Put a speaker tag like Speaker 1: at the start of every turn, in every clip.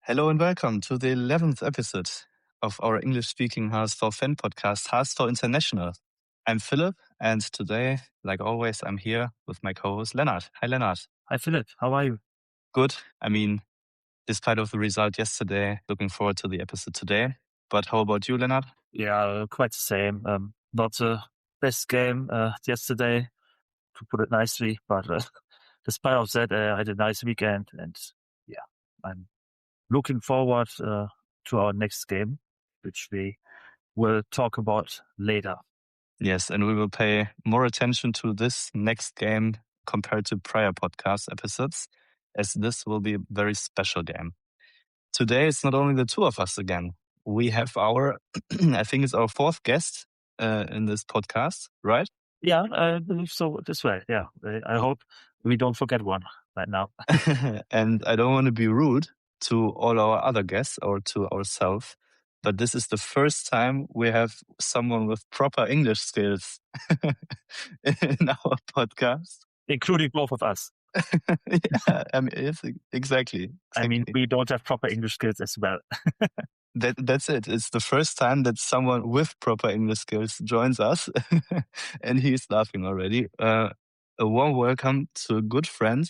Speaker 1: Hello and welcome to the 11th episode of our English-speaking HSV fan podcast, HSV International. I'm Philipp, and today, like always, I'm here with my co-host Lennart. Hi, Lennart.
Speaker 2: Hi, Philipp. How are you?
Speaker 1: Good. Despite of the result yesterday, looking forward to the episode today. But how about you, Lennart?
Speaker 2: Yeah, quite the same. Not the best game yesterday, to put it nicely, but despite of that, I had a nice weekend, and yeah, I'm looking forward to our next game, which we will talk about later.
Speaker 1: Yes, and we will pay more attention to this next game compared to prior podcast episodes, as this will be a very special game. Today, it's not only the two of us again. We have our, I think it's our fourth guest in this podcast, right?
Speaker 2: Yeah, I believe so this way. Yeah, I hope we don't forget one right now.
Speaker 1: And I don't want to be rude to all our other guests or to ourselves, but this is the first time we have someone with proper English skills in our podcast.
Speaker 2: Including both of us.
Speaker 1: Yeah, yes, exactly.
Speaker 2: I mean, we don't have proper English skills as well.
Speaker 1: That's it. It's the first time that someone with proper English skills joins us, and he's laughing already. A warm welcome to a good friend,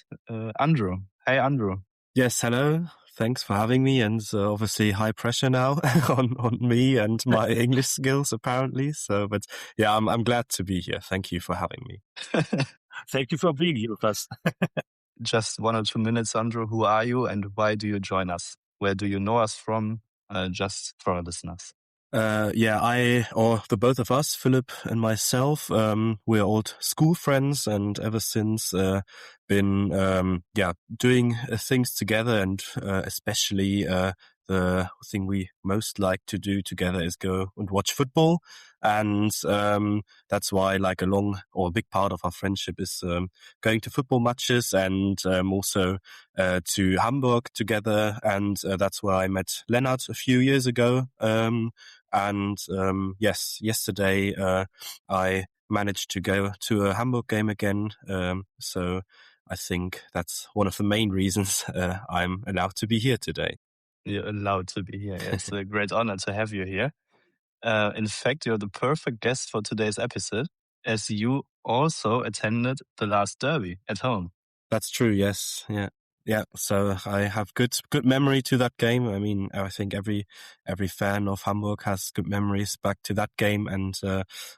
Speaker 1: Andrew. Hi, Andrew.
Speaker 3: Yes, hello. Thanks for having me, and obviously high pressure now on me and my English skills apparently. So, but yeah, I'm glad to be here. Thank you for having me.
Speaker 2: Thank you for being here with us.
Speaker 1: Just 1 or 2 minutes, Andrew. Who are you, and why do you join us? Where do you know us from? Just for our listeners.
Speaker 3: The both of us, Philipp and myself, we're old school friends, and ever since been doing things together, and especially the thing we most like to do together is go and watch football, and that's why a big part of our friendship is going to football matches, and also to Hamburg together, and that's where I met Lennart a few years ago. Yesterday I managed to go to a Hamburg game again. So I think that's one of the main reasons I'm allowed to be here today.
Speaker 1: You're allowed to be here. It's a great honor to have you here. In fact, you're the perfect guest for today's episode, as you also attended the last derby at home.
Speaker 3: That's true. Yes. Yeah. So I have good memory to that game. I mean, I think every fan of Hamburg has good memories back to that game, and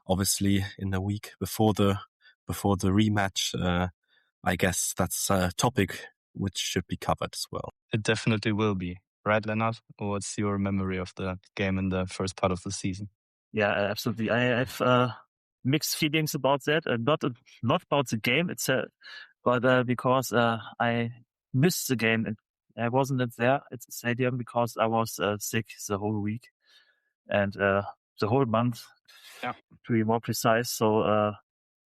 Speaker 3: obviously in the week before the rematch, I guess that's a topic which should be covered as well.
Speaker 1: It definitely will be, right, Lennart? Or what's your memory of the game in the first part of the season?
Speaker 2: Yeah, absolutely. I have mixed feelings about that, not about the game itself, but because I missed the game and I wasn't there at the stadium because I was sick the whole week and the whole month, to be more precise. So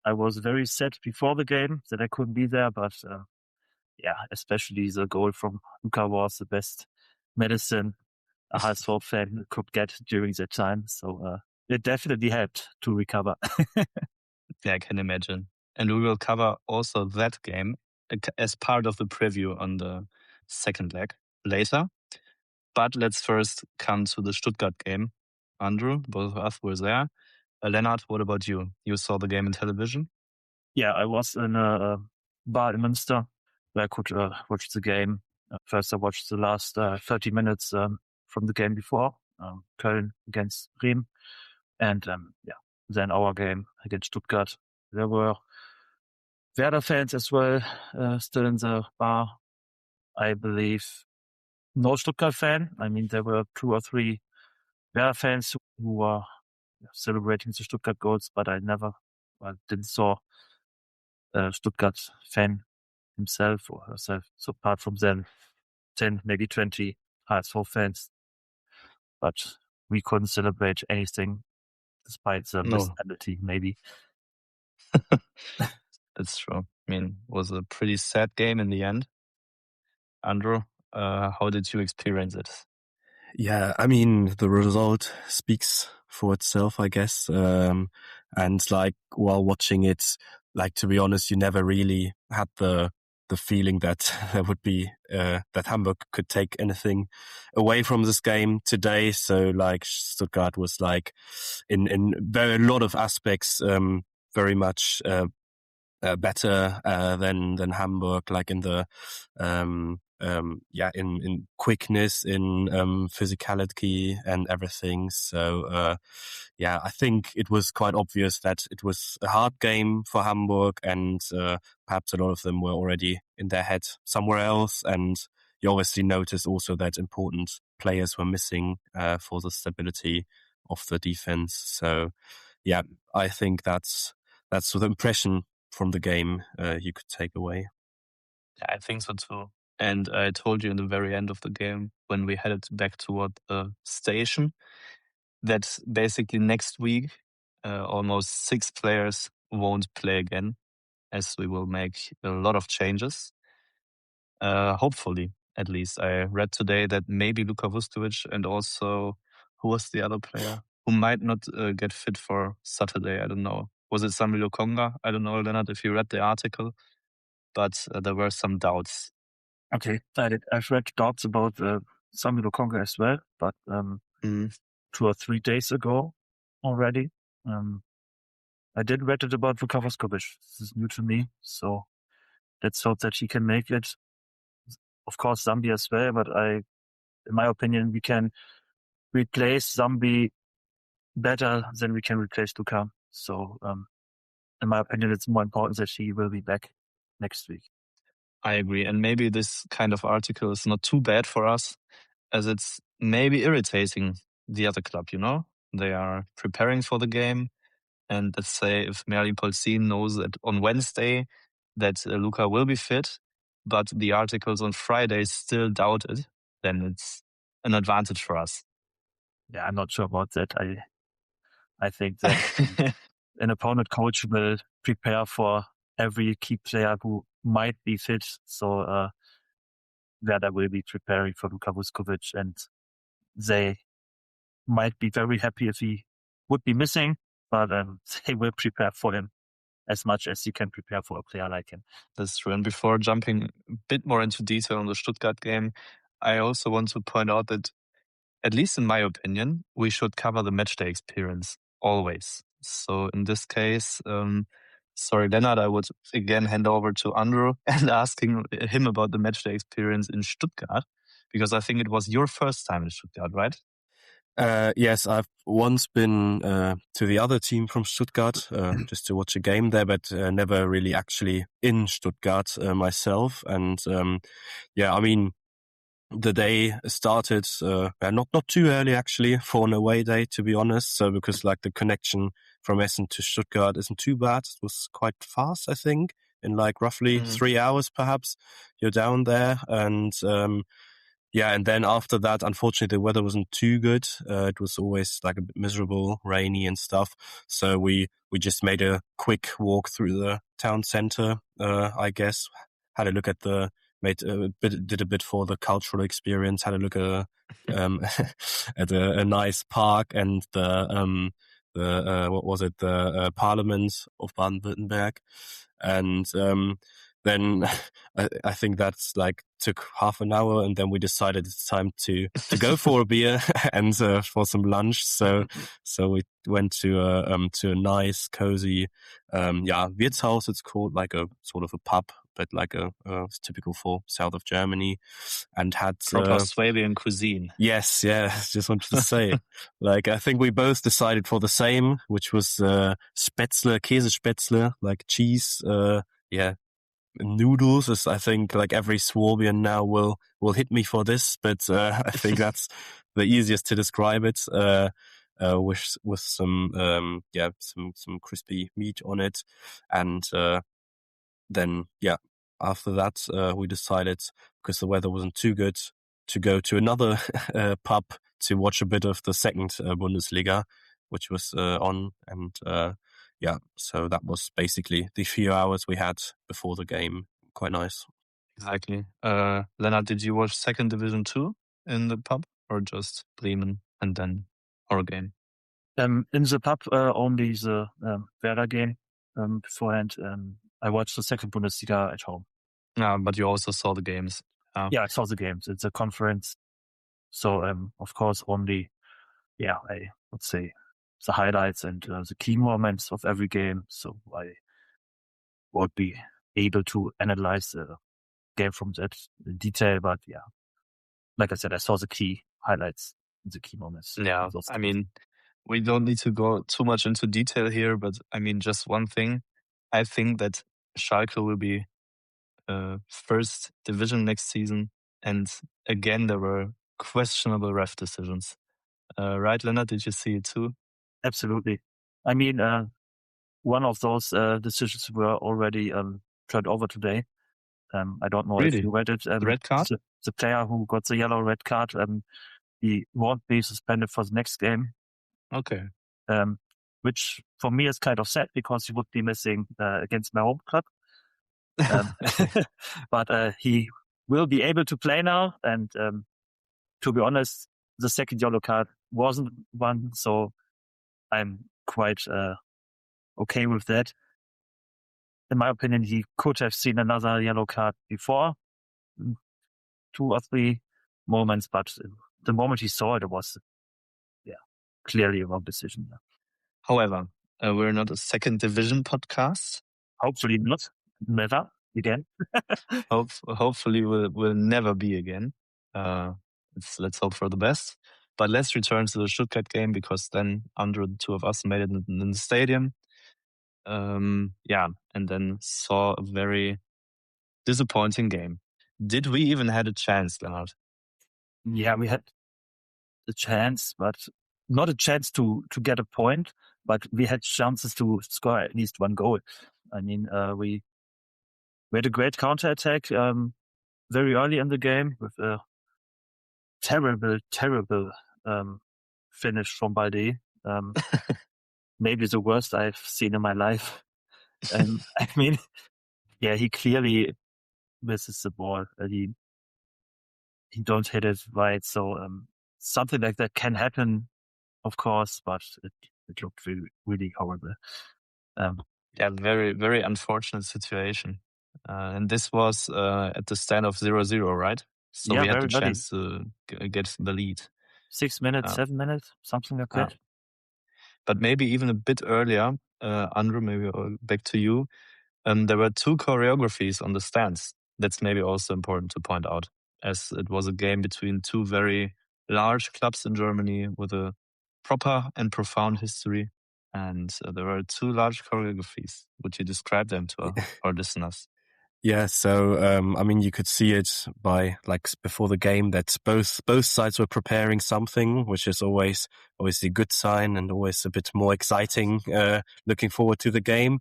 Speaker 2: I was very sad before the game that I couldn't be there, but especially the goal from Luka was the best medicine a HSV fan could get during that time. So it definitely helped to recover.
Speaker 1: Yeah, I can imagine. And we will cover also that game as part of the preview on the second leg later. But let's first come to the Stuttgart game. Andrew, both of us were there. Lennart, what about you? You saw the game on television?
Speaker 2: Yeah, I was in a bar in Münster where I could watch the game. First, I watched the last 30 minutes from the game before, Köln against Bremen. And then our game against Stuttgart. There were Werder fans as well, still in the bar. I believe no Stuttgart fan. I mean, there were 2 or 3 Werder fans who were celebrating the Stuttgart goals, but I didn't saw a Stuttgart fan himself or herself. So apart from them, 10, maybe 20 HSV fans. But we couldn't celebrate anything despite the missed penalty, maybe.
Speaker 1: That's true. I mean, it was a pretty sad game in the end. Andrew, how did you experience it?
Speaker 3: Yeah, I mean, the result speaks for itself, I guess. And while watching it, to be honest, you never really had the the feeling that there would be that Hamburg could take anything away from this game today. So like Stuttgart was like in very lot of aspects very much better than Hamburg, like in the in quickness, in physicality and everything. So I think it was quite obvious that it was a hard game for Hamburg, and perhaps a lot of them were already in their head somewhere else. And you obviously notice also that important players were missing for the stability of the defense. So yeah, I think that's the impression from the game you could take away.
Speaker 1: Yeah, I think so too. And I told you in the very end of the game, when we headed back toward the station, that basically next week, almost 6 players won't play again, as we will make a lot of changes. Hopefully, at least. I read today that maybe Luka Vuskovic and also, who was the other player who might not get fit for Saturday? I don't know. Was it Samuel Lokonga? I don't know, Lennart, if you read the article, but there were some doubts.
Speaker 2: Okay, I've read doubts about Samuel Lokonga as well, but 2 or 3 days ago already. I did read it about Luka Vuskovic. This is new to me, so let's hope that he can make it. Of course, Zambi as well, but in my opinion, we can replace Zambi better than we can replace Luka. So, in my opinion, it's more important that he will be back next week.
Speaker 1: I agree. And maybe this kind of article is not too bad for us, as it's maybe irritating the other club, you know? They are preparing for the game. And let's say if Merlin Polsin knows that on Wednesday that Luka will be fit, but the articles on Friday still doubt it, then it's an advantage for us.
Speaker 2: Yeah, I'm not sure about that. I think that an opponent coach will prepare for every key player who might be fit. So Werder will be preparing for Luka Vuskovic, and they might be very happy if he would be missing, but they will prepare for him as much as you can prepare for a player like him.
Speaker 1: That's true. And before jumping a bit more into detail on the Stuttgart game, I also want to point out that, at least in my opinion, we should cover the matchday experience always. So in this case, sorry, Lennart, I would again hand over to Andrew and asking him about the matchday experience in Stuttgart, because I think it was your first time in Stuttgart, right?
Speaker 3: Yes, I've once been to the other team from Stuttgart just to watch a game there, but never really actually in Stuttgart myself. And I mean, the day started not too early actually for an away day, to be honest. So because like the connection from Essen to Stuttgart isn't too bad, it was quite fast, I think, in like roughly 3 hours perhaps. You're down there, and and then after that, unfortunately, the weather wasn't too good. It was always like a bit miserable, rainy and stuff. So we just made a quick walk through the town center, I guess. Had a look at did a bit for the cultural experience. Had a look at a nice park and the Parliament of Baden-Württemberg, and then I think that's like took half an hour, and then we decided it's time to go for a beer and for some lunch. So we went to a nice cozy Wirtshaus. It's called, like a sort of a pub, but like it's typical for south of Germany, and had
Speaker 1: proper Swabian cuisine.
Speaker 3: Yes, just wanted to say, like I think we both decided for the same, which was Spätzle, Käsespätzle, like cheese, noodles. Is, I think, like every Swabian now will hit me for this, but I think that's the easiest to describe it. With some some crispy meat on it, and then after that we decided, because the weather wasn't too good, to go to another pub to watch a bit of the second Bundesliga, which was on, and so that was basically the few hours we had before the game. Quite nice.
Speaker 1: Exactly. Lennart, did you watch second division too in the pub, or just Bremen and then our game?
Speaker 2: In the pub, only the Werder game beforehand. I watched the second Bundesliga at home.
Speaker 1: But you also saw the games.
Speaker 2: Yeah, I saw the games. It's a conference. So, of course, only, I would say the highlights and the key moments of every game. So I won't be able to analyze the game from that detail. But like I said, I saw the key highlights, the key moments.
Speaker 1: Yeah, I mean, we don't need to go too much into detail here, but I mean, just one thing. I think that Schalke will be first division next season. And again, there were questionable ref decisions. Right, Lennart? Did you see it too?
Speaker 2: Absolutely. I mean, one of those decisions were already turned over today. I don't know if
Speaker 1: Really?
Speaker 2: you read it.
Speaker 1: The red card?
Speaker 2: The player who got the yellow red card, he won't be suspended for the next game.
Speaker 1: Okay.
Speaker 2: Which for me is kind of sad because he would be missing against my home club. But he will be able to play now. And to be honest, the second yellow card wasn't one, so I'm quite okay with that. In my opinion, he could have seen another yellow card before, 2 or 3 moments, but the moment he saw it, it was clearly a wrong decision.
Speaker 1: However, we're not a second division podcast.
Speaker 2: Hopefully not. Never again.
Speaker 1: Hopefully we'll never be again. Let's hope for the best. But let's return to the Stuttgart game because then Andrew, the two of us, made it in the stadium. And then saw a very disappointing game. Did we even had a chance, Lennart?
Speaker 2: Yeah, we had a chance, but not a chance to get a point, but we had chances to score at least one goal. I mean, we had a great counterattack very early in the game with a terrible finish from Balde. Maybe the worst I've seen in my life. I mean, he clearly misses the ball. He don't hit it right. So something like that can happen, of course, but it looked really, really horrible.
Speaker 1: Very, very unfortunate situation. And this was at the stand of 0-0, right? So we had the chance to get the lead.
Speaker 2: 6 minutes, 7 minutes, something like that.
Speaker 1: But maybe even a bit earlier, Andrew, maybe back to you. There were 2 choreographies on the stands. That's maybe also important to point out, as it was a game between 2 very large clubs in Germany with a proper and profound history. And there were 2 large choreographies. Would you describe them to our listeners?
Speaker 3: Yeah, so I mean, you could see it by before the game that both sides were preparing something, which is always a good sign and always a bit more exciting. Looking forward to the game.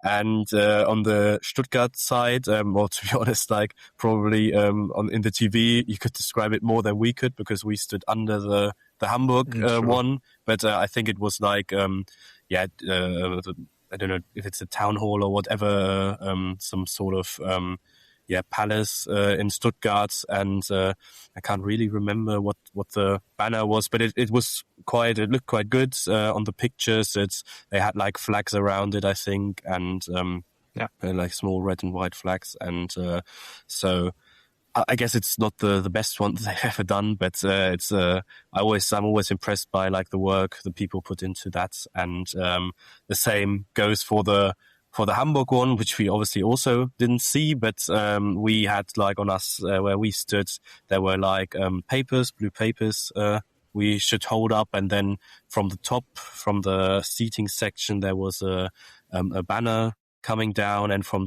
Speaker 3: And on the Stuttgart side, well, to be honest, probably in the TV, you could describe it more than we could because we stood under the Hamburg one. But I think it was I don't know if it's a town hall or whatever, some sort of palace in Stuttgart, and I can't really remember what the banner was, but it looked quite good on the pictures. They had flags around it, I think, and small red and white flags, and so I guess it's not the best one they've ever done, but I'm always impressed by the work the people put into that, and the same goes for the Hamburg one, which we obviously also didn't see, but we had on us where we stood, there were blue papers we should hold up, and then from the top, from the seating section, there was a banner coming down, and from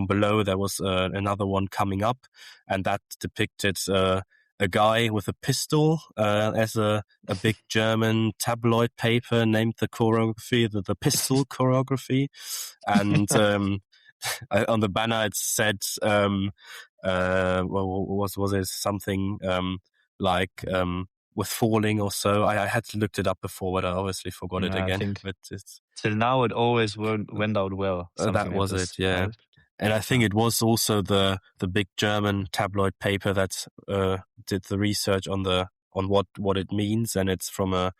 Speaker 3: below there was another one coming up, and that depicted a guy with a pistol as a big German tabloid paper named the choreography the pistol choreography, and on the banner it said was it something with falling or so. I had looked it up before, but I obviously forgot it again.
Speaker 1: I think till now it always went out well.
Speaker 3: That was it, yeah. Right? And I think it was also the big German tabloid paper that did the research on what it means, and it's from a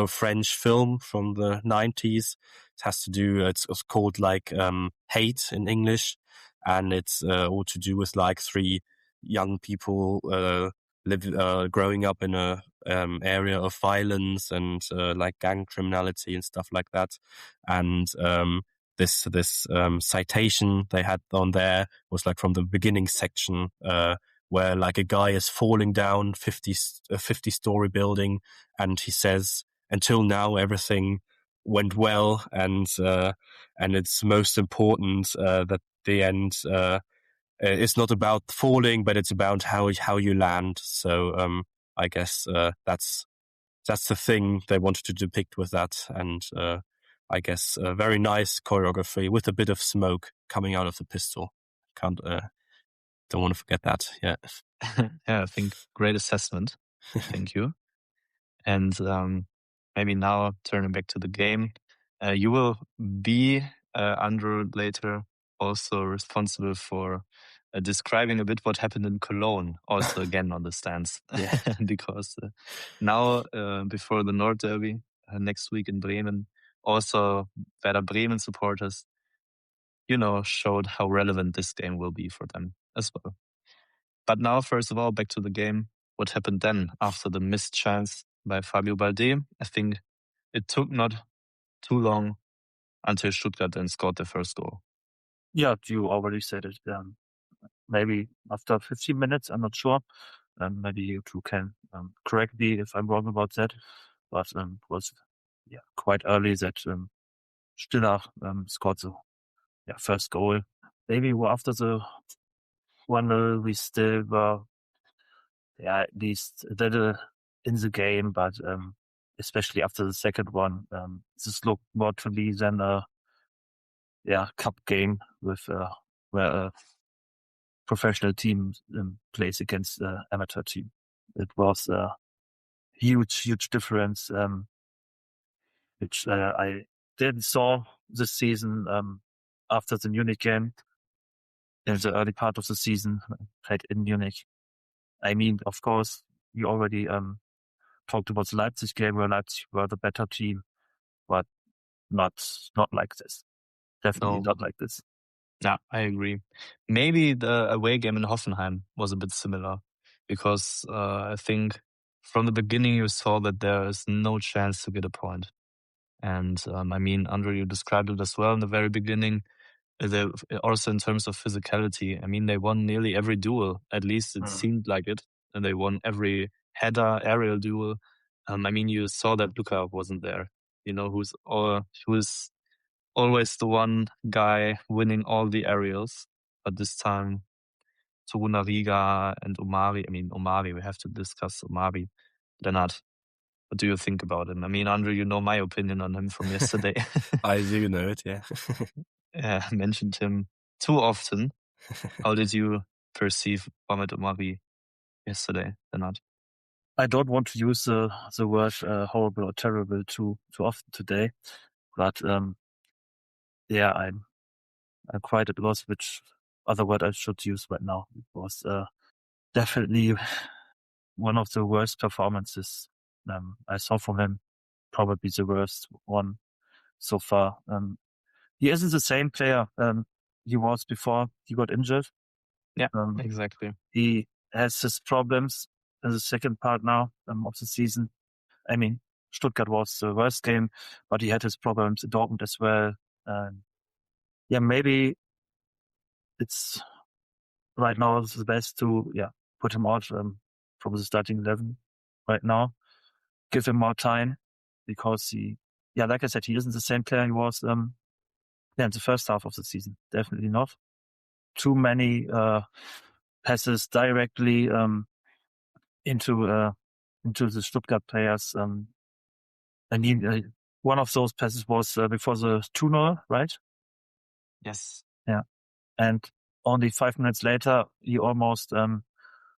Speaker 3: French film from the 90s. It has to do. It's called Hate in English, and it's all to do with like 3 young people growing up in a area of violence and like gang criminality and stuff like that. And this citation they had on there was like from the beginning section, where like a guy is falling down a 50-story building, and he says, "Until now, everything went well, and it's most important that the end it's not about falling, but it's about how you land." So I guess that's the thing they wanted to depict with that, and I guess a very nice choreography with a bit of smoke coming out of the pistol. Don't want to forget that. Yeah.
Speaker 1: Yeah, I think great assessment. Thank you. And maybe now turning back to the game, you will be, Andrew, later also responsible for describing a bit what happened in Cologne, also again on the stands.
Speaker 3: Yeah.
Speaker 1: Because now, before the Nordderby next week in Bremen, also Werder Bremen supporters, showed how relevant this game will be for them as well. But now, first of all, back to the game. What happened then after the missed chance by Fabio Balde? I think it took not too long until Stuttgart then scored their first goal.
Speaker 2: Yeah, you already said it. Maybe after 15 minutes, I'm not sure. Maybe you two can correct me if I'm wrong about that. But it was quite early that Stiller scored the first goal. Maybe after the 1-0, we still were at least a little in the game, but especially after the second one, this looked more to me than a cup game with where a professional team plays against an amateur team. It was a huge difference, which I didn't saw this season after the Munich game. In the early part of the season, played in Munich. I mean, of course, we already talked about the Leipzig game, where Leipzig were the better team, but not like this. Definitely not like this.
Speaker 1: Yeah, I agree. Maybe the away game in Hoffenheim was a bit similar, because I think from the beginning you saw that there is no chance to get a point. And I mean, Andre, you described it as well in the very beginning. Also in terms of physicality, I mean, they won nearly every duel. At least it seemed like it. And they won every header, aerial duel. I mean, you saw that Luka wasn't there. Who's always the one guy winning all the aerials. But this time, Torunariga and Omari. I mean, Omari, we have to discuss Omari. Lennart, what do you think about him? I mean, Andre, you know my opinion on him from yesterday.
Speaker 3: I do know it, yeah.
Speaker 1: Yeah, I mentioned him too often. How did you perceive Mohamed Omari yesterday, Lennart?
Speaker 2: I don't want to use the word horrible or terrible too often today, but I'm quite at loss which other word I should use right now. It was definitely one of the worst performances I saw from him, probably the worst one so far. He isn't the same player he was before he got injured.
Speaker 1: Yeah, exactly.
Speaker 2: He has his problems in the second part now of the season. I mean, Stuttgart was the worst game, but he had his problems in Dortmund as well. Maybe it's right now the best to put him out from the starting 11 right now. Give him more time, because like I said, he isn't the same player he was in the first half of the season. Definitely not. Too many passes directly into the Stuttgart players. I mean, one of those passes was before the 2-0, right?
Speaker 1: Yes.
Speaker 2: Yeah. And only 5 minutes later, he almost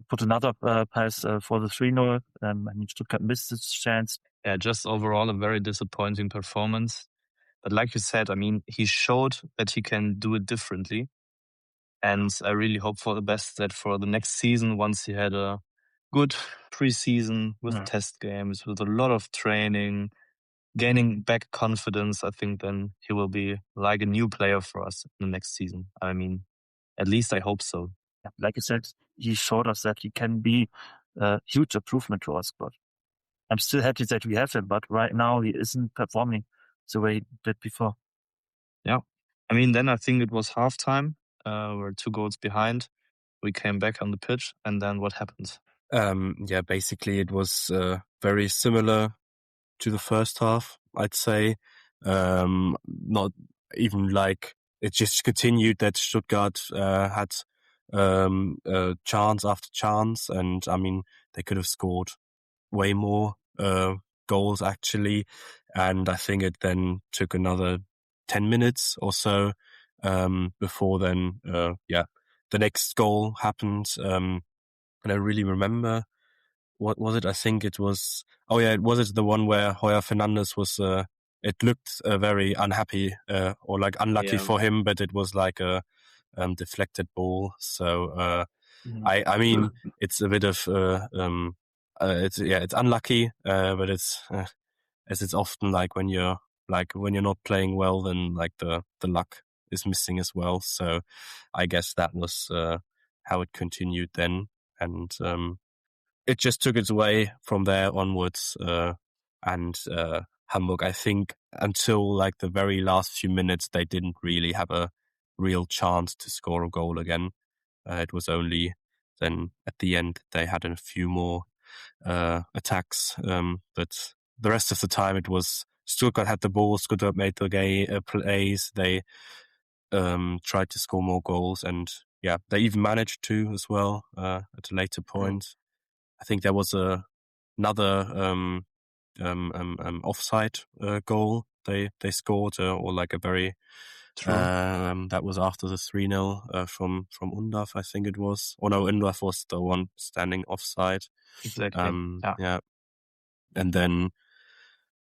Speaker 2: put another pass for the 3-0. I mean, Stuttgart missed its chance.
Speaker 1: Yeah, just overall a very disappointing performance. But like you said, I mean, he showed that he can do it differently. And I really hope for the best that for the next season, once he had a good preseason with test games, with a lot of training, gaining back confidence, I think then he will be like a new player for us in the next season. I mean, At least I hope so.
Speaker 2: Like I said, he showed us that he can be a huge improvement to our squad. I'm still happy that we have him, but right now he isn't performing the way he did before.
Speaker 1: Yeah. I mean, then I think it was halftime. We're 2 goals behind. We came back on the pitch, and then what happened?
Speaker 3: Basically it was very similar to the first half, I'd say. Not even like it just continued that Stuttgart had chance after chance, and I mean they could have scored way more goals actually, and I think it then took another 10 minutes or so before then the next goal happened. And I really remember, what was it? I think it was, the one where Heuer Fernandes was, it looked very unhappy, or like unlucky for him, but it was like a deflected ball. So, I mean, it's a bit of, it's unlucky, but it's, as it's often like when you're not playing well, then like the luck is missing as well. So I guess that was, how it continued then. And, it just took its way from there onwards. And Hamburg, I think, until like the very last few minutes, they didn't really have a real chance to score a goal again. It was only then at the end they had a few more attacks, but the rest of the time it was Stuttgart had the ball. Stuttgart made the plays. They tried to score more goals, and they even managed to as well at a later point. I think there was another offside goal they scored, or like a very that was after the 3-0 from Undaf, I think it was. Or no, Undaf was the one standing offside.
Speaker 1: Exactly.
Speaker 3: And then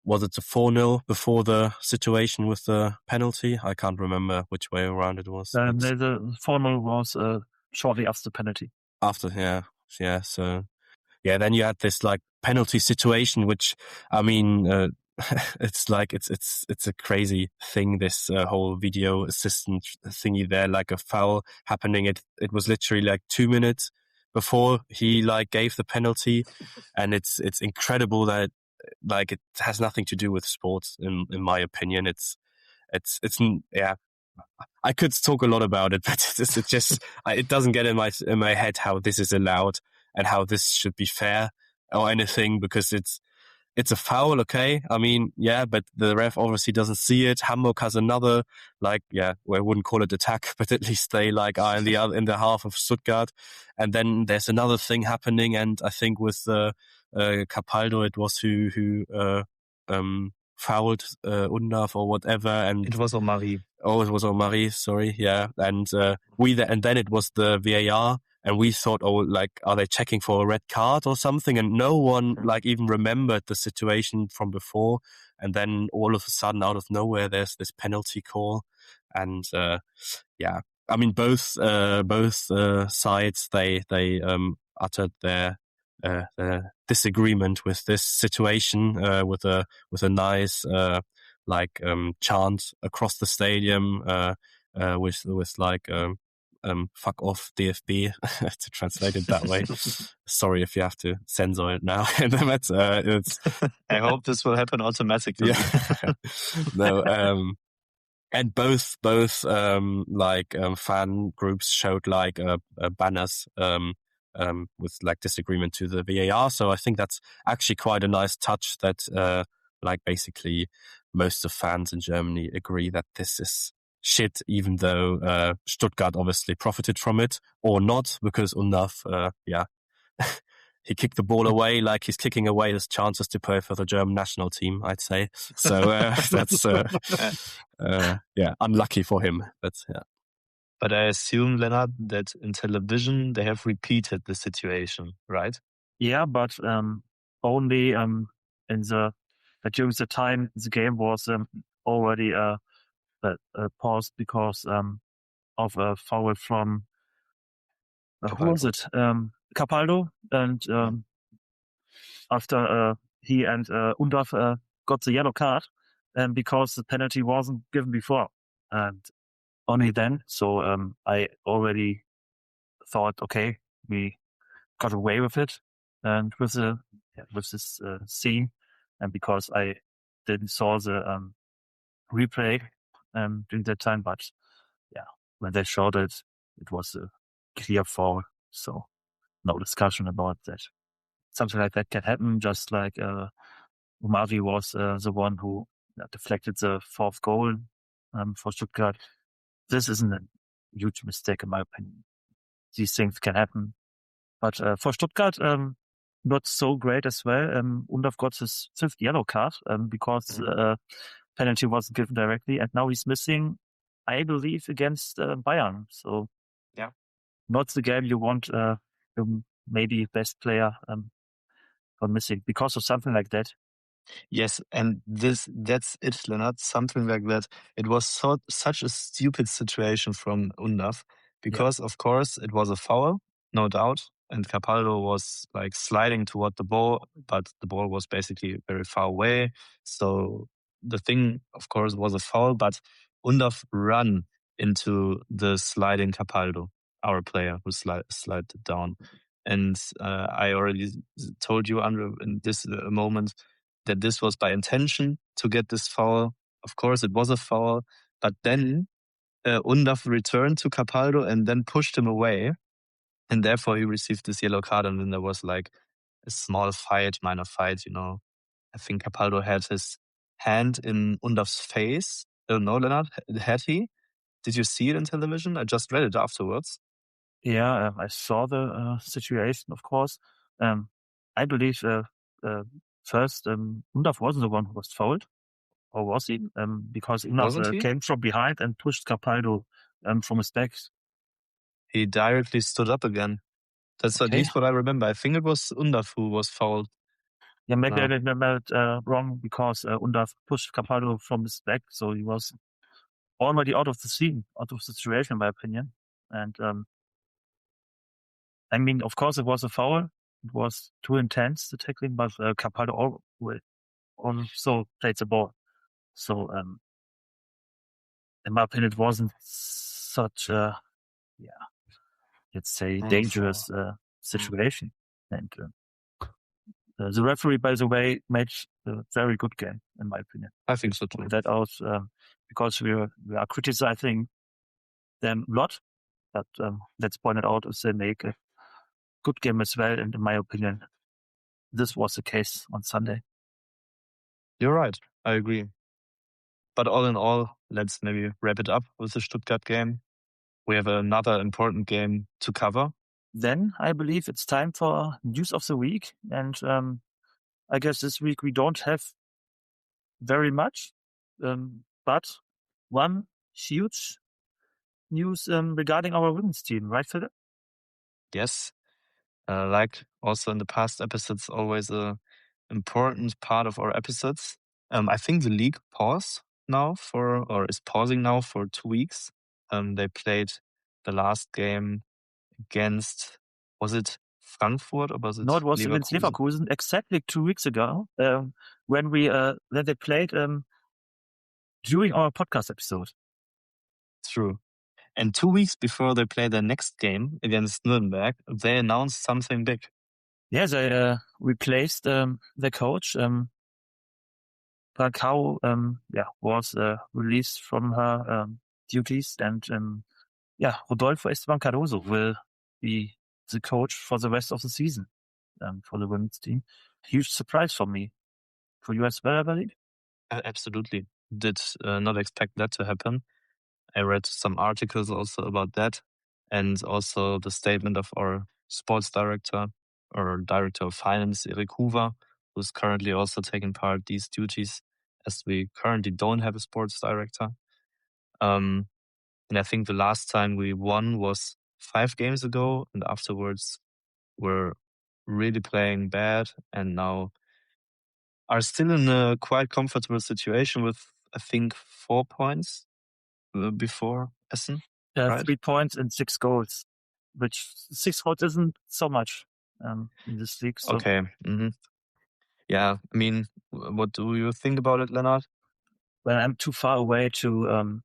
Speaker 3: was it the 4-0 before the situation with the penalty? I can't remember which way around it was.
Speaker 2: The 4-0 was shortly after the penalty.
Speaker 3: After, so then you had this like penalty situation, which I mean, it's like it's a crazy thing. This whole video assistant thingy there, like a foul happening. It was literally like 2 minutes before he like gave the penalty, and it's incredible that like it has nothing to do with sports in my opinion. It's I could talk a lot about it, but it just it doesn't get in my head how this is allowed and how this should be fair or anything, because it's a foul, okay? I mean, but the ref obviously doesn't see it. Hamburg has another, I wouldn't call it attack, but at least they like are in the half of Stuttgart, and then there's another thing happening, and I think with Capaldo it was who fouled Undaf or whatever, and
Speaker 1: it was Omari.
Speaker 3: Oh, it was Omari, sorry, and and then it was the VAR. And we thought, are they checking for a red card or something? And no one even remembered the situation from before. And then all of a sudden, out of nowhere, there's this penalty call. And I mean, both sides they uttered their disagreement with this situation with a nice chant across the stadium with fuck off DFB to translate it that way. Sorry if you have to censor it now.
Speaker 1: I hope this will happen automatically.
Speaker 3: No, and both fan groups showed banners with disagreement to the VAR. So I think that's actually quite a nice touch that basically most of fans in Germany agree that this is shit, even though Stuttgart obviously profited from it, or not, because Undaf, he kicked the ball away like he's kicking away his chances to play for the German national team, I'd say. So that's unlucky for him.
Speaker 1: But I assume, Lennart, that in television they have repeated the situation, right?
Speaker 2: Yeah, but only during the time the game was already paused because of a foul from who was it? Capaldo, and after he and Undaf got the yellow card, because the penalty wasn't given before, and only then. So I already thought, okay, we got away with it, and with this scene, and because I didn't saw the replay during that time, but yeah, when they showed it, it was a clear foul. So no discussion about that. Something like that can happen, just like Umari was the one who deflected the fourth goal for Stuttgart. This isn't a huge mistake, in my opinion. These things can happen. But for Stuttgart, not so great as well. Undaf got his fifth yellow card because penalty wasn't given directly, and now he's missing, I believe, against Bayern. So
Speaker 1: Yeah.
Speaker 2: not the game you want maybe best player for missing because of something like that.
Speaker 1: Yes, and that's it, Lennart. Something like that. It was such a stupid situation from Undaf because, of course, it was a foul, no doubt. And Capaldo was like sliding toward the ball, but the ball was basically very far away. So the thing, of course, was a foul, but Undaf ran into the sliding Capaldo, our player who slid down. And I already told you, Andre, in this moment, that this was by intention to get this foul. Of course, it was a foul, but then Undaf returned to Capaldo and then pushed him away, and therefore he received this yellow card. And then there was like a small fight, minor fight. I think Capaldo had his hand in Undaf's face. No, Lennart, had he? Did you see it in television? I just read it afterwards.
Speaker 2: Yeah, I saw the situation, of course. I believe first Undaf wasn't the one who was fouled, or was he? Because
Speaker 1: Wasn't
Speaker 2: Undaf
Speaker 1: he?
Speaker 2: came from behind and pushed Capaldo from his back.
Speaker 1: He directly stood up again. That's at
Speaker 2: Okay.
Speaker 1: least what I remember. I think it was Undaf who was fouled.
Speaker 2: Yeah, maybe
Speaker 1: No.
Speaker 2: I remember it wrong because Undaf pushed Capaldo from his back, so he was already out of the scene, out of the situation, in my opinion. And I mean, of course, it was a foul. It was too intense, the tackling, but Capaldo also played the ball. So, in my opinion, it wasn't such a, let's say, dangerous situation. And the referee, by the way, made a very good game, in my opinion.
Speaker 1: I think so too.
Speaker 2: Point that out because we are criticizing them a lot, but let's point it out if they make a good game as well. And in my opinion, this was the case on Sunday.
Speaker 1: You're right. I agree. But all in all, let's maybe wrap it up with the Stuttgart game. We have another important game to cover.
Speaker 2: Then I believe it's time for news of the week. And I guess this week we don't have very much, but one huge news regarding our women's team, right, Philip?
Speaker 1: Yes. Like also in the past episodes, always a important part of our episodes. I think the league paused now is pausing now for 2 weeks. They played the last game against, was it Frankfurt or was it
Speaker 2: No, it was
Speaker 1: Leverkusen?
Speaker 2: against Leverkusen exactly 2 weeks ago when they played during our podcast episode.
Speaker 1: True. And 2 weeks before they play their next game against Nuremberg, they announced something big.
Speaker 2: Yeah, they replaced the coach. Falcao was released from her duties, and Rodolfo Esteban Cardoso will be the coach for the rest of the season for the women's team. Huge surprise for me. For you as well, I believe?
Speaker 1: Absolutely. Did not expect that to happen. I read some articles also about that, and also the statement of our sports director or director of finance, Erik Hoover, who's currently also taking part these duties, as we currently don't have a sports director. And I think the last time we won was 5 games ago, and afterwards we're really playing bad, and now are still in a quite comfortable situation with, I think, 4 points before Essen. Right?
Speaker 2: 3 points and 6 goals, which 6 goals isn't so much in this league. So.
Speaker 1: Okay. Mm-hmm. Yeah. I mean, what do you think about it, Lennart?
Speaker 2: Well, I'm too far away to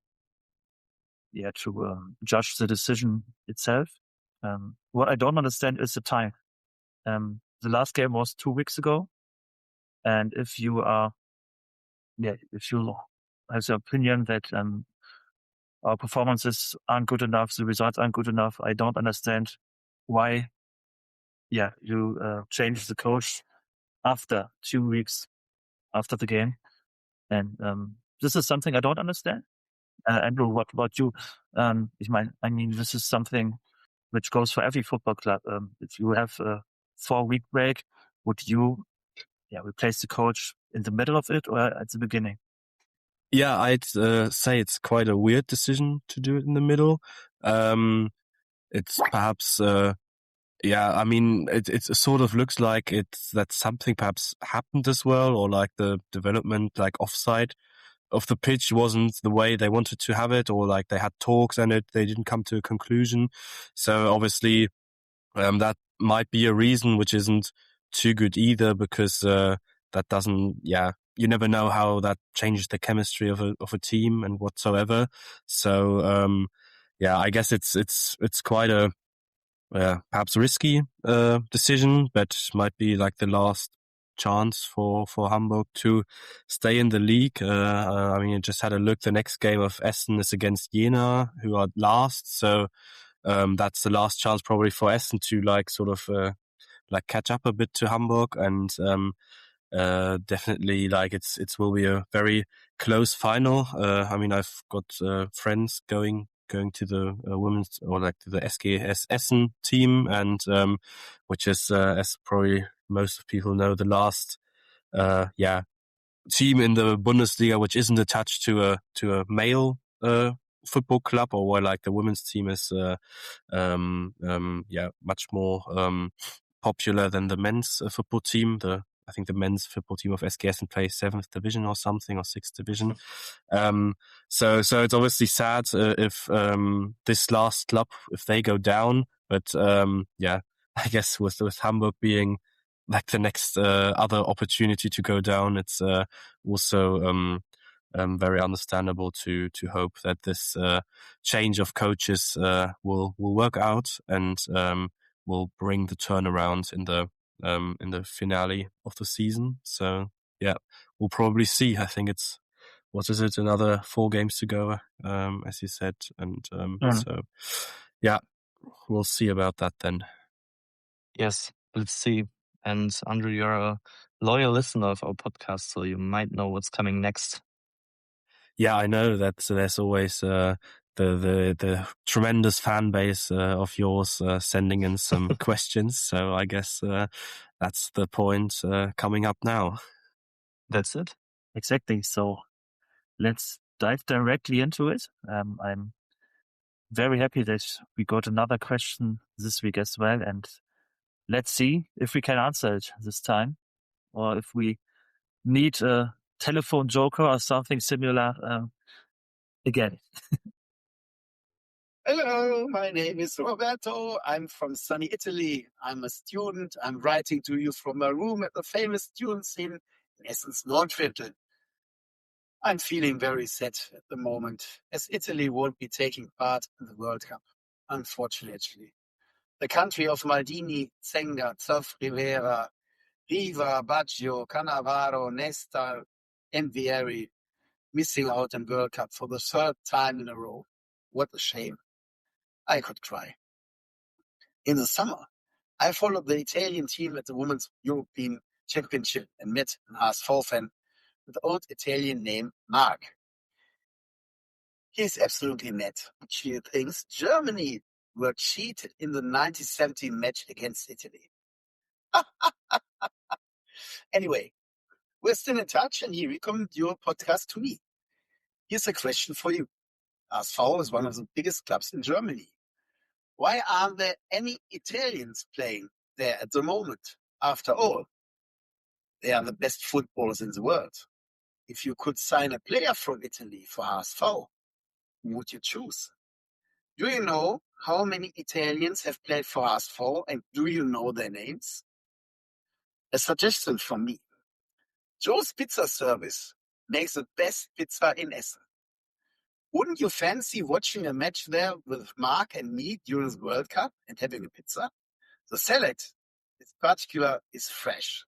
Speaker 2: judge the decision itself. What I don't understand is the time. The last game was 2 weeks ago, and if you have the opinion that our performances aren't good enough, the results aren't good enough, I don't understand why you change the coach after 2 weeks after the game. And this is something I don't understand. Andrew, what about you? I mean, this is something which goes for every football club. If you have a 4-week break, would you replace the coach in the middle of it or at the beginning?
Speaker 3: Yeah, I'd say it's quite a weird decision to do it in the middle. It's perhaps, I mean, it sort of looks like that something perhaps happened as well, or like the development, like offside of the pitch wasn't the way they wanted to have it, or like they had talks and they didn't come to a conclusion. So obviously, that might be a reason, which isn't too good either, because that doesn't, you never know how that changes the chemistry of a team and whatsoever. So I guess it's quite a perhaps risky decision, but might be like the last chance for Hamburg to stay in the league. I mean, I just had a look. The next game of Essen is against Jena, who are last. So that's the last chance probably for Essen to like sort of like catch up a bit to Hamburg, and definitely like it will be a very close final. I mean, I've got friends going to the women's, or like to the SGS Essen team, and which is as probably most people know, the last team in the Bundesliga which isn't attached to a male football club, or where like the women's team is much more popular than the men's football team. I think the men's football team of SGS plays 7th division or something, or 6th division. So it's obviously sad if this last club, if they go down. But I guess with Hamburg being like the next other opportunity to go down, it's also very understandable to hope that this change of coaches will work out and will bring the turnaround in the finale of the season. So yeah, we'll probably see. I think it's, what is it, another 4 games to go, as you said, and so yeah, we'll see about that then.
Speaker 1: Yes, let's see. And Andrew, you're a loyal listener of our podcast, so you might know what's coming next.
Speaker 3: Yeah, I know that there's always the tremendous fan base of yours sending in some questions. So I guess that's the point coming up now.
Speaker 1: That's it.
Speaker 2: Exactly. So let's dive directly into it. I'm very happy that we got another question this week as well, and let's see if we can answer it this time, or if we need a telephone joker or something similar again.
Speaker 4: Hello, my name is Roberto. I'm from sunny Italy. I'm a student. I'm writing to you from my room at the famous student scene in Essen's Nordviertel. I'm feeling very sad at the moment, as Italy won't be taking part in the World Cup, unfortunately. The country of Maldini, Zenga, Zoff, Rivera, Riva, Baggio, Cannavaro, Nesta, and Vieri missing out on World Cup for the 3rd time in a row. What a shame. I could cry. In the summer, I followed the Italian team at the Women's European Championship and met an HSV fan with the old Italian name Mark. He is absolutely mad. He thinks Germany were cheated in the 1970 match against Italy. Anyway, we're still in touch, and he recommended your podcast to me. Here's a question for you. HSV is one of the biggest clubs in Germany. Why aren't there any Italians playing there at the moment? After all, they are the best footballers in the world. If you could sign a player from Italy for HSV, who would you choose? Do you know how many Italians have played for HSV, and do you know their names? A suggestion from me. Joe's Pizza Service makes the best pizza in Essen. Wouldn't you fancy watching a match there with Mark and me during the World Cup and having a pizza? The salad, in particular, is fresh.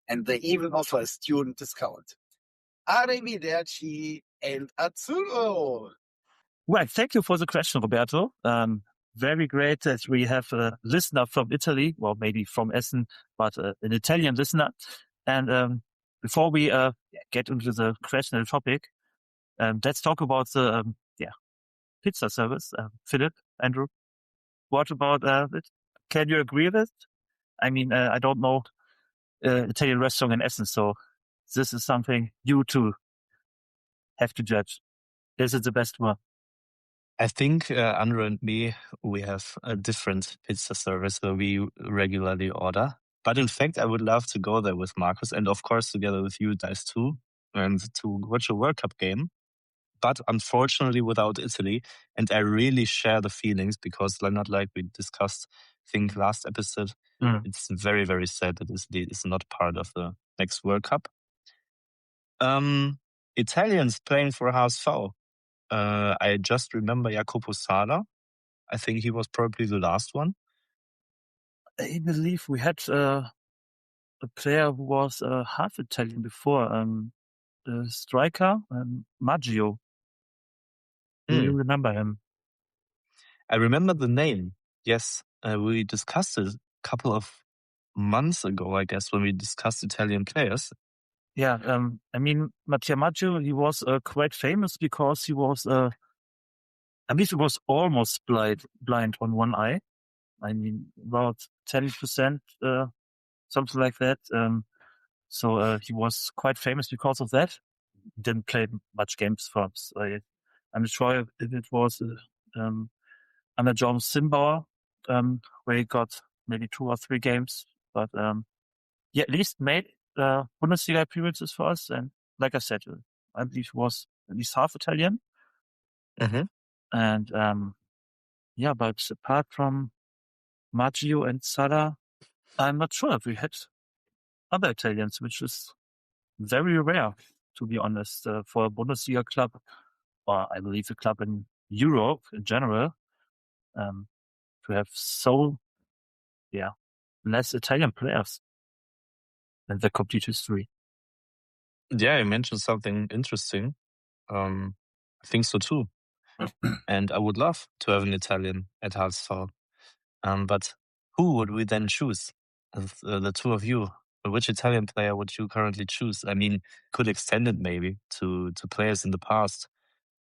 Speaker 4: And they even offer a student discount. Arrivederci and Azzurro.
Speaker 2: Well, thank you for the question, Roberto. Very great that we have a listener from Italy, well, maybe from Essen, but an Italian listener. And before we get into the question and the topic, let's talk about the pizza service. Philip, Andrew, what about it? Can you agree with it? I mean, I don't know Italian restaurant in Essen, so this is something you two have to judge. Is it the best one?
Speaker 1: I think Andrew and me, we have a different pizza service where we regularly order. But in fact, I would love to go there with Marcus and of course together with you guys too, and to watch a World Cup game. But unfortunately without Italy. And I really share the feelings because Lennart, like we discussed, I think last episode, it's very, very sad that Italy is not part of the next World Cup. Italians playing for HSV. I just remember Jacopo Sala. I think he was probably the last one.
Speaker 2: I believe we had a player who was half Italian before, the striker, Maggio. Do you remember him?
Speaker 1: I remember the name. Yes, we discussed it a couple of months ago, I guess, when we discussed Italian players.
Speaker 2: Yeah, I mean, Mattia Maggio, he was quite famous because he was, I believe he was almost blind on one eye. I mean, about 10%, something like that. So he was quite famous because of that. He didn't play much games for us. I'm not sure if it was under John Simbauer, where he got maybe 2 or 3 games. But at least made Bundesliga appearances for us. And like I said, I believe he was at least half Italian.
Speaker 1: Mm-hmm.
Speaker 2: And but apart from Maggio and Sala, I'm not sure if we had other Italians, which is very rare, to be honest, for a Bundesliga club, or I believe a club in Europe in general, to have so, less Italian players in the complete history.
Speaker 1: Yeah, you mentioned something interesting. I think so too. And I would love to have an Italian at HSV. But who would we then choose? The two of you. Which Italian player would you currently choose? I mean, could extend it maybe to players in the past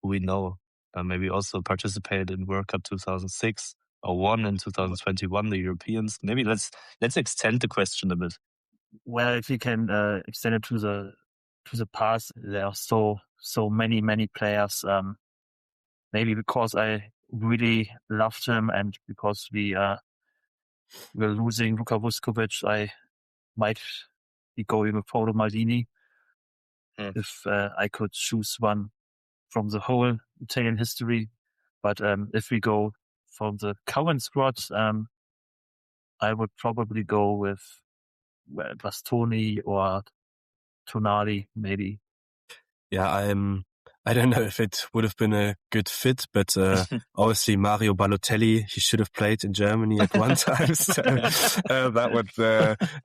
Speaker 1: who we know. Maybe also participated in World Cup 2006 or won in 2021 the Europeans. Maybe let's extend the question a bit.
Speaker 2: Well, if you can extend it to the past, there are so many players. Maybe because I really loved him and because we were losing Luka Vuskovic, I might be going with Paolo Maldini if I could choose one from the whole Italian history. But if we go from the current squad, I would probably go with Bastoni or Tonali, maybe.
Speaker 3: Yeah, I don't know if it would have been a good fit, but obviously Mario Balotelli, he should have played in Germany at one time. So that would,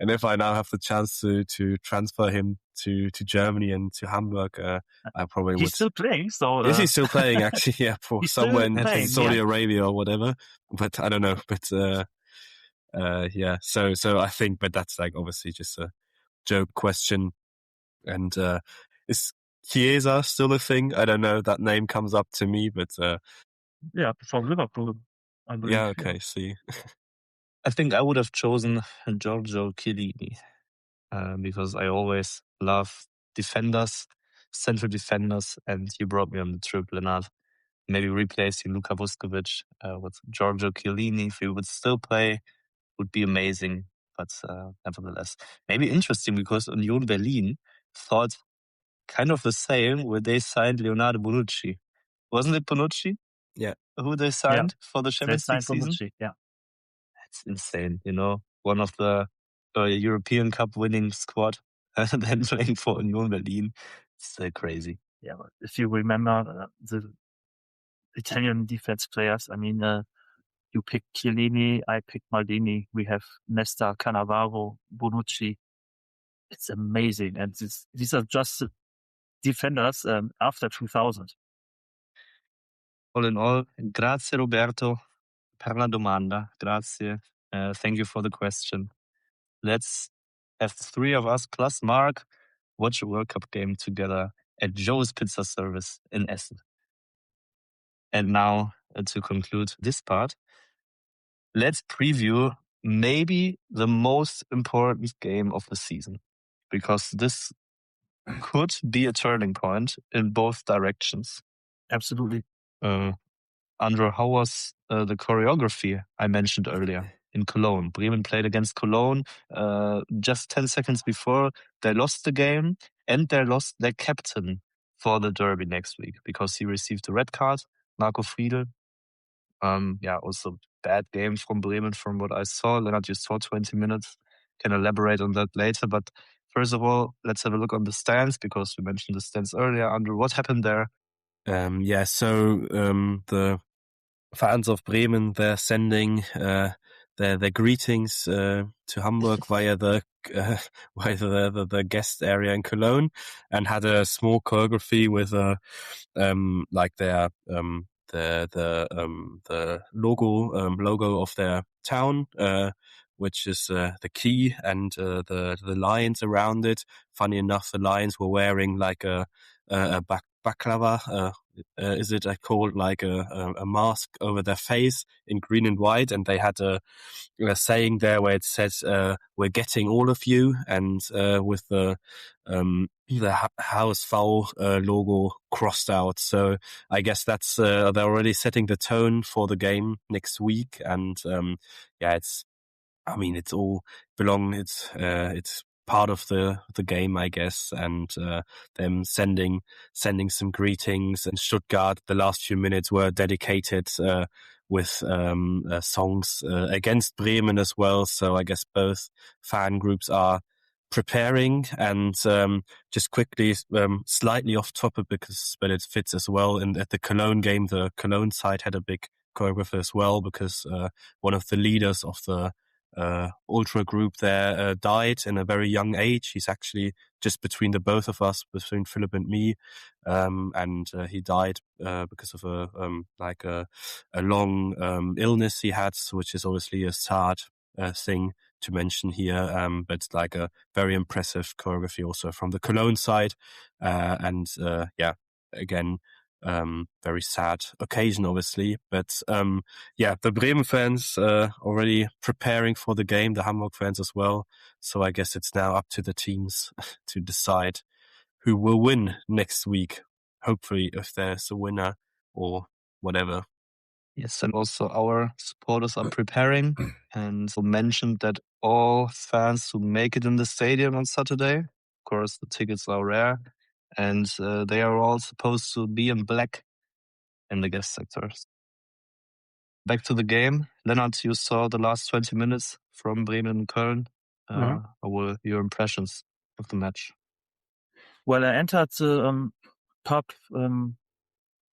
Speaker 3: and if I now have the chance to transfer him to Germany and to Hamburg, I probably would.
Speaker 2: He's still playing, so
Speaker 3: is he still playing? Actually, yeah, for somewhere in Saudi Arabia or whatever. But I don't know. But yeah, so I think, but that's like obviously just a joke question, and is Chiesa still a thing? I don't know. That name comes up to me, but
Speaker 2: from Liverpool, I believe.
Speaker 3: Yeah, okay, see.
Speaker 1: I think I would have chosen Giorgio Chiellini because I always love defenders, central defenders, and you brought me on the trip, Lennart. Maybe replacing Luka Vuskovic with Giorgio Chiellini, if he would still play, would be amazing. But nevertheless, maybe interesting because Union Berlin thought kind of the same when they signed Leonardo Bonucci. Wasn't it Bonucci?
Speaker 3: Yeah.
Speaker 1: Who they signed for the Champions League season?
Speaker 2: Bonucci, yeah.
Speaker 1: That's insane, one of the European Cup winning squad and then playing for Union Berlin. It's crazy.
Speaker 2: if you remember the Italian defense players, I mean, you pick Chiellini, I pick Maldini. We have Nesta, Cannavaro, Bonucci. It's amazing, and these are just defenders after 2000.
Speaker 1: All in all, grazie Roberto per la domanda. Grazie. Thank you for the question. Let's have three of us plus Mark watch a World Cup game together at Joe's Pizza Service in Essen. And now, to conclude this part, let's preview maybe the most important game of the season, because this could be a turning point in both directions.
Speaker 2: Absolutely.
Speaker 1: Andrew, how was the choreography I mentioned earlier in Cologne? Bremen played against Cologne just 10 seconds before they lost the game, and they lost their captain for the derby next week because he received a red card, Marco Friedl. Also bad game from Bremen from what I saw. Lennart, you saw 20 minutes. Can elaborate on that later. But first of all, let's have a look on the stands, because we mentioned the stands earlier. Andrew, what happened there?
Speaker 3: The fans of Bremen, they're sending their greetings to Hamburg via the guest area in Cologne, and had a small choreography with the logo of their town, which is the key, and the lions around it. Funny enough, the lions were wearing like a baklava. Is it called like a mask over their face in green and white? And they had a saying there where it says, "We're getting all of you," and with the HSV logo crossed out. So I guess that's they're already setting the tone for the game next week. And it's all it's part of the game, I guess, and them sending some greetings. And Stuttgart, the last few minutes were dedicated with songs against Bremen as well. So I guess both fan groups are preparing. And just quickly, slightly off topic, but it fits as well. And at the Cologne game, the Cologne side had a big choreographer as well, because one of the leaders of the ultra group there died in a very young age. He's actually just between the both of us, between Philipp and me, and he died because of a long illness he had, which is obviously a sad thing to mention here, but like a very impressive choreography also from the Cologne side, again, very sad occasion, obviously. But the Bremen fans already preparing for the game, the Hamburg fans as well. So I guess it's now up to the teams to decide who will win next week. Hopefully, if there's a winner or whatever.
Speaker 1: Yes, and also our supporters are preparing, and so mentioned that all fans who make it in the stadium on Saturday, of course the tickets are rare, and they are all supposed to be in black in the guest sectors. Back to the game. Lennart, you saw the last 20 minutes from Bremen and Köln. What were your impressions of the match?
Speaker 2: Well, I entered the pub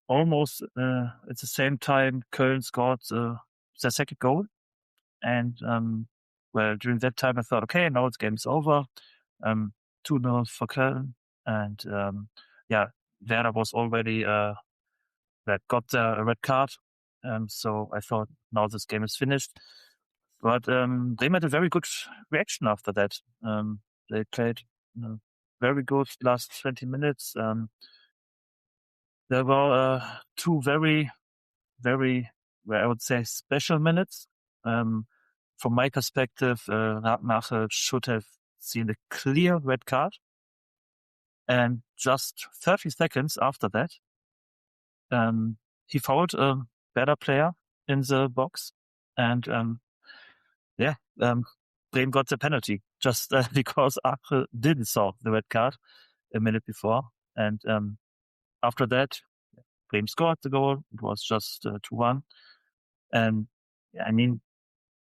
Speaker 2: almost at the same time Köln scored their second goal. And during that time I thought, okay, now the game's over. 2-0 for Köln. And Werder was already that got a red card. So I thought, now this game is finished. But they made a very good reaction after that. They played very good last 20 minutes. There were two very, very, I would say, special minutes. From my perspective, Radmacher should have seen a clear red card. And just 30 seconds after that, he fouled a Werder player in the box. And Bremen got the penalty just because Aache didn't saw the red card a minute before. And after that, Bremen scored the goal. It was just 2-1. And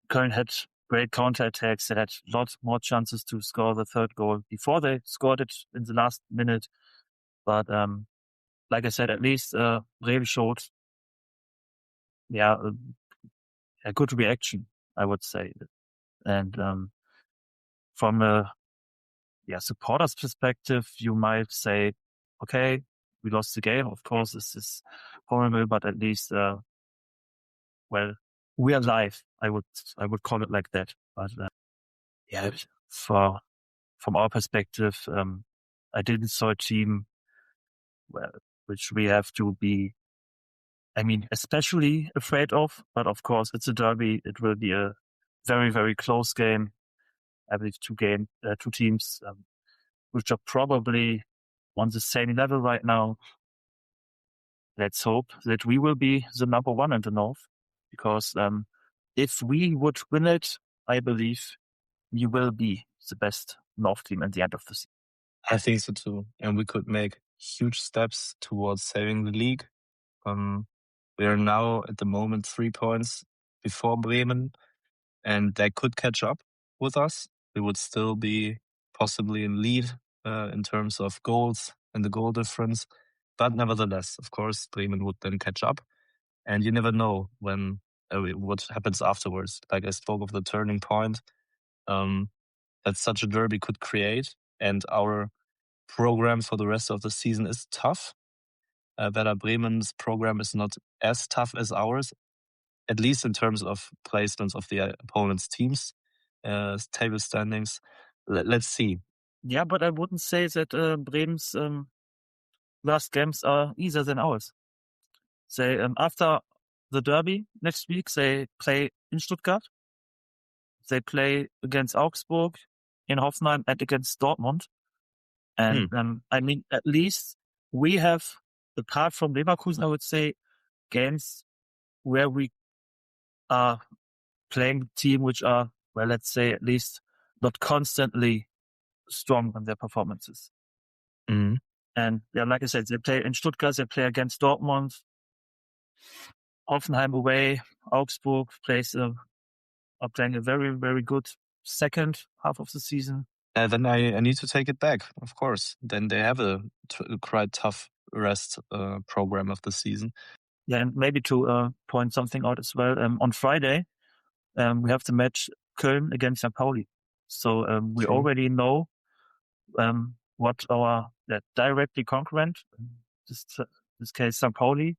Speaker 2: Köln had great counterattacks. They had lots more chances to score the third goal before they scored it in the last minute. But like I said, at least Bremen showed, a good reaction, I would say. And from a supporter's perspective, you might say, okay, we lost the game. Of course, this is horrible, but at least, we are live. I would call it like that. But from our perspective, I didn't saw a team which we have to be, especially afraid of. But of course, it's a derby. It will be a very, very close game. I believe two teams which are probably on the same level right now. Let's hope that we will be the number one in the North, because if we would win it, I believe we will be the best North team at the end of the season.
Speaker 1: I think so too. And we could make huge steps towards saving the league. We are now at the moment 3 points before Bremen, and they could catch up with us. We would still be possibly in lead in terms of goals and the goal difference. But nevertheless, of course, Bremen would then catch up. And you never know when what happens afterwards. Like I spoke of the turning point that such a derby could create. And our program for the rest of the season is tough. Werder Bremen's program is not as tough as ours, at least in terms of placements of the opponent's teams, table standings. Let's see.
Speaker 2: Yeah, but I wouldn't say that Bremen's last games are easier than ours. They after the derby next week, they play in Stuttgart. They play against Augsburg, in Hoffenheim, and against Dortmund. And at least we have, apart from Leverkusen, I would say, games where we are playing a team which are, let's say, at least not constantly strong in their performances.
Speaker 1: Mm-hmm.
Speaker 2: And like I said, they play in Stuttgart, they play against Dortmund, Hoffenheim away, Augsburg are playing a very, very good second half of the season.
Speaker 1: Then I need to take it back, of course. Then they have a quite tough rest program of the season.
Speaker 2: Yeah, and maybe to point something out as well, on Friday, we have the match Köln against St. Pauli. So we already know what our directly concurrent, this case St. Pauli,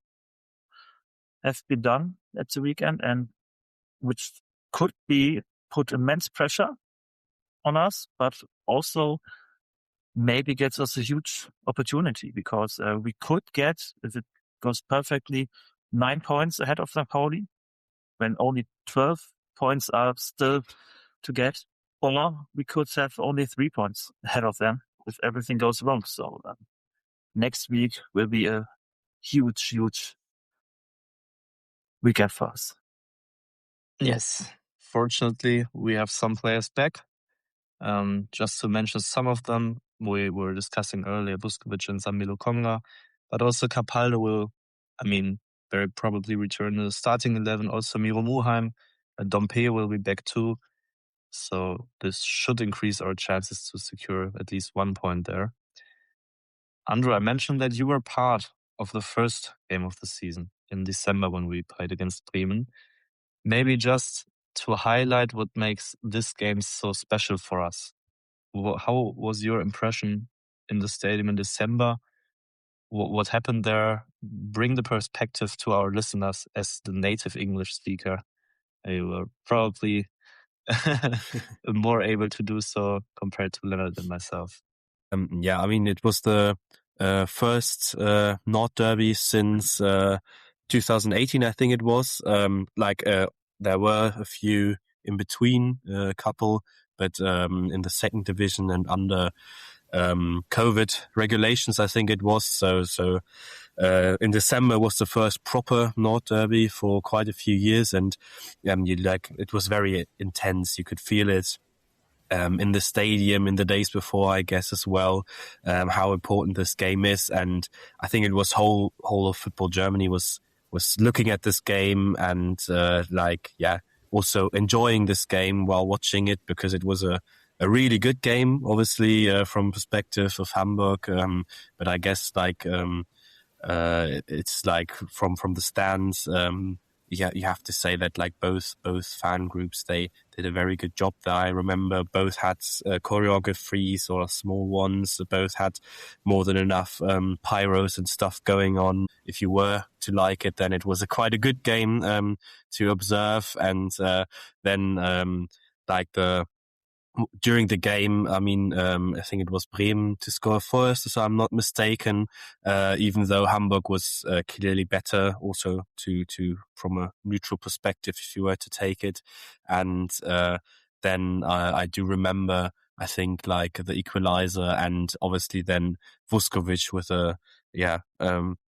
Speaker 2: have been done at the weekend, and which could be put immense pressure on us, but also maybe gets us a huge opportunity, because we could get, if it goes perfectly, 9 points ahead of St. Pauli, when only 12 points are still to get, or we could have only 3 points ahead of them if everything goes wrong. So next week will be a huge, huge weekend for us.
Speaker 1: Yes. Fortunately, we have some players back. Just to mention some of them, we were discussing earlier, Vuskovic and Samilo Konga, but also Capaldo will, very probably return to the starting 11. Also Miro Muheim and Dompe will be back too. So this should increase our chances to secure at least 1 point there. Andrew, I mentioned that you were part of the first game of the season in December when we played against Bremen. Maybe just to highlight what makes this game so special for us. How was your impression in the stadium in December? What happened there? Bring the perspective to our listeners as the native English speaker. You were probably more able to do so compared to Lennart and myself.
Speaker 3: It was the first Nordderby since 2018, I think it was. There were a few in between, a couple, but in the second division and under COVID regulations, I think it was. So in December was the first proper Nordderby for quite a few years, and it was very intense. You could feel it in the stadium in the days before, I guess, as well, how important this game is. And I think it was whole of football Germany was looking at this game and also enjoying this game while watching it, because it was a really good game, obviously, from perspective of Hamburg. But I guess it's like from the stands. You have to say that like both fan groups, they did a very good job there. I remember both had choreographies or small ones. Both had more than enough pyros and stuff going on. If you were to like it, then it was quite a good game to observe. And then like during the game, I mean, I think it was Bremen to score first, if I'm not mistaken, even though Hamburg was clearly better also to from a neutral perspective, if you were to take it. And then I do remember, I think, like the equalizer, and obviously then Vuskovic with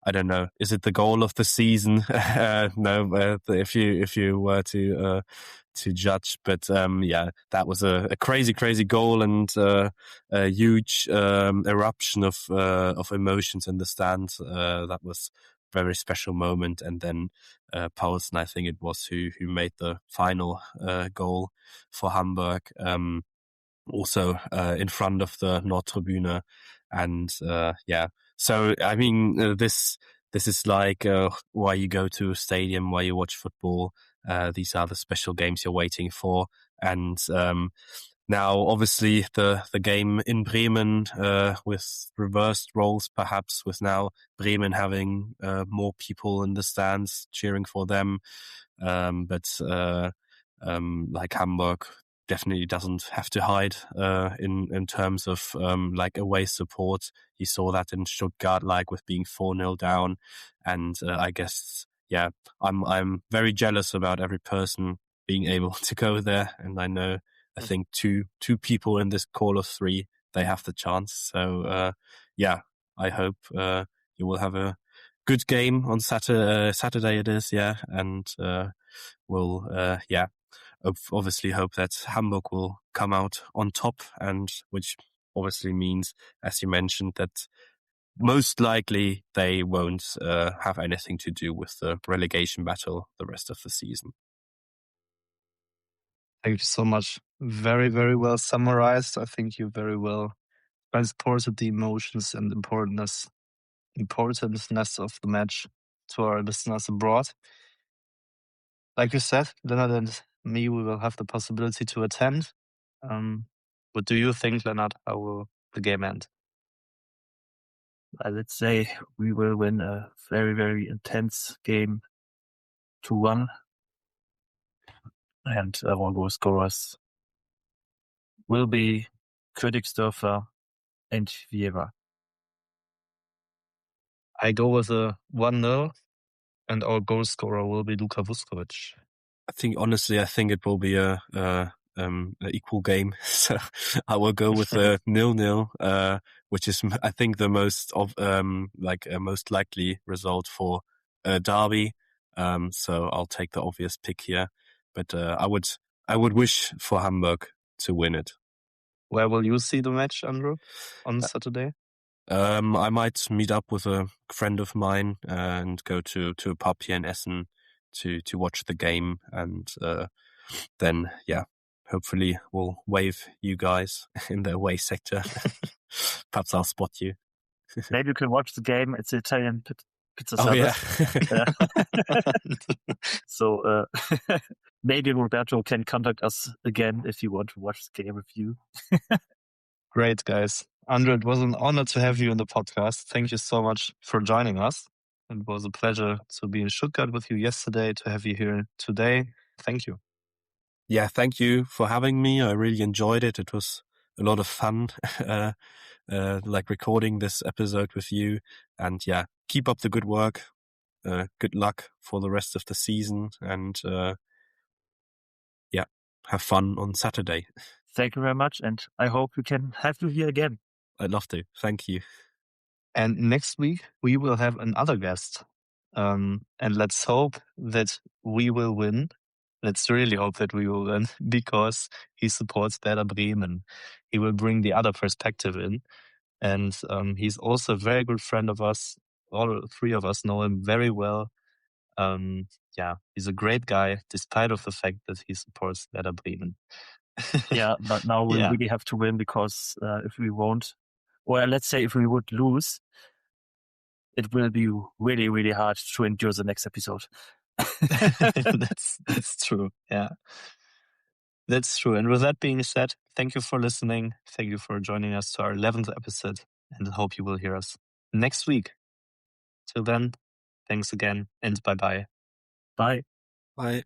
Speaker 3: I don't know, is it the goal of the season? No, if you were to judge, but that was a crazy goal and a huge eruption of emotions in the stands. That was a very special moment. And then Paulsen, I think it was, who made the final goal for Hamburg. Also in front of the Nordtribüne, and so I mean this is like why you go to a stadium, why you watch football. These are the special games you're waiting for, and now obviously the game in Bremen with reversed roles, perhaps, with now Bremen having more people in the stands cheering for them, but like Hamburg definitely doesn't have to hide in terms of like away support. You saw that in Stuttgart, like with being 4-0 down, and I guess I'm very jealous about every person being able to go there, and I think two people in this call of three, they have the chance. So I hope you will have a good game on Saturday. It is, and we'll obviously hope that Hamburg will come out on top, and which obviously means, as you mentioned, that most likely they won't have anything to do with the relegation battle the rest of the season.
Speaker 1: Thank you so much. Very, very well summarized. I think you very well transported the emotions and importance of the match to our listeners abroad. Like you said, Lennart and me, we will have the possibility to attend. What do you think, Lennart? How will the game end?
Speaker 2: Let's say we will win a very, very intense game 2-1. And our goal scorers will be Königsdörfer and Vieira.
Speaker 1: I go with a 1-0, and our goal scorer will be Luka Vuskovic.
Speaker 3: I think it will be a equal game. So I will go with a 0-0, which is, I think, the most most likely result for a derby. So I'll take the obvious pick here, but I would wish for Hamburg to win it.
Speaker 1: Where will you see the match, Andrew, on Saturday?
Speaker 3: I might meet up with a friend of mine and go to a pub here in Essen to watch the game, and then hopefully we'll wave you guys in the away sector. Perhaps I'll spot you.
Speaker 2: Maybe you can watch the game. It's the Italian pizza
Speaker 3: service.
Speaker 2: Yeah. So maybe Roberto can contact us again if you want to watch the game with you.
Speaker 1: Great, guys. Andrew, it was an honor to have you in the podcast. Thank you so much for joining us. It was a pleasure to be in Stuttgart with you yesterday, to have you here today. Thank you.
Speaker 3: Yeah, thank you for having me. I really enjoyed it. It was a lot of fun, like recording this episode with you. And keep up the good work. Good luck for the rest of the season, and have fun on Saturday.
Speaker 2: Thank you very much, and I hope we can have you here again.
Speaker 3: I'd love to. Thank you.
Speaker 1: And next week we will have another guest. And let's hope that we will win. Let's really hope that we will win, because he supports Werder Bremen. He will bring the other perspective in. And he's also a very good friend of us. All three of us know him very well. He's a great guy, despite of the fact that he supports Werder Bremen.
Speaker 2: But now we really have to win, because if we won't, or let's say if we would lose, it will be really, really hard to endure the next episode.
Speaker 1: That's true. Yeah. That's true. And with that being said, thank you for listening. Thank you for joining us to our 11th episode, and I hope you will hear us next week. Till then, thanks again, and bye-bye.
Speaker 2: Bye.
Speaker 3: Bye.